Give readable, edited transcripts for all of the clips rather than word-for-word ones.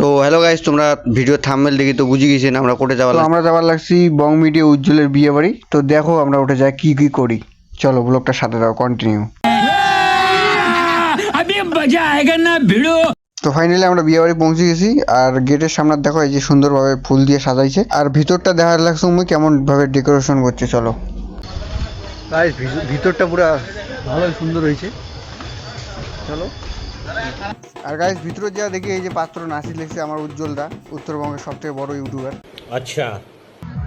তো hello guys, তোমরা video thumbnail দেখি তো বুঝে গেছেন আমরা কোটে যাওয়া তো আমরা যাবার লাগছি বং মিডিয়া উজ্জ্বলের বিয়ে বাড়ি। তো দেখো আমরা উঠে যাই কি কি করি। চলো ব্লগটা সাথে দাও, কন্টিনিউ। তো ফাইনালি আমরা বিয়ে বাড়ি পৌঁছে গেছি। আর গেটের সামনে দেখো এই যে সুন্দরভাবে ফুল দিয়ে সাজাইছে। আর ভিতরটা দেখার লাগছে উমি কেমন ভাবে ডেকোরেশন করছে। চলো গাইস, ভিতরটা পুরো ভালোই সুন্দর হয়েছে। চলো। আর গাইস ভিতরে যা দেখি এই যে পাত্র নাসি লিখছে আমার উজ্জ্বলদা, উত্তরবঙ্গের সবথেকে বড় ইউটিউবার। আচ্ছা।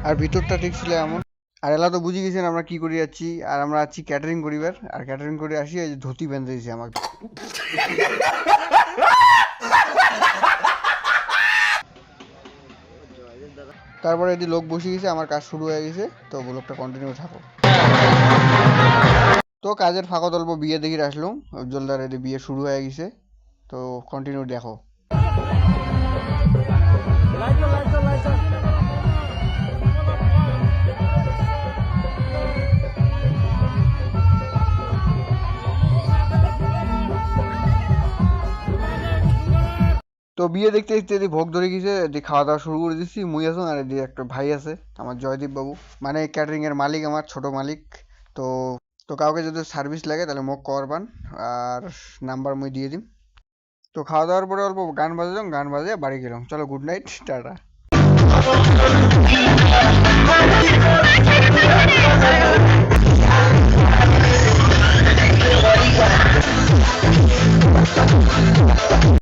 আর ভিতরটা ঠিক ছিল এমন। আর এলা তো বুঝে গেছেন আমরা কি করে যাচ্ছি। আর আমরা আছি ক্যাটারিং করিবার। আর ক্যাটারিং করে আসি এই যে ধুতি বেঁধে দিয়েছে আমাকে। তারপরে এই যে লোক বসে গেছে, আমার কাজ শুরু হয়ে গেছে। তো ব্লগটা কন্টিনিউ থাকো। তো কাজের ফাঁকা তল্প বিয়ে দেখি আসলাম। উজ্জ্বলদার এই বিয়ে শুরু হয়ে গেছে। তো কন্টিনিউ দেখো। তো বিয়ে দেখতে দেখতে এদিকে ভোগ ধরে গেছে, এদিকে খাওয়া দাওয়া শুরু করে দিচ্ছি। মুই আসুন আর এদিকে একটা ভাই আছে আমার, জয়দীপ বাবু, মানে ক্যাটারিং এর মালিক, আমার ছোট মালিক। তো তো কাউকে যদি সার্ভিস লাগে তাহলে মোক করবান, আর নাম্বার মুই দিয়ে দিম। তো খাওয়া দাওয়ার পরে অল্প গান বাজালাম, গান বাজিয়ে বাড়ি গেলাম। চলো গুড নাইট, টাটা।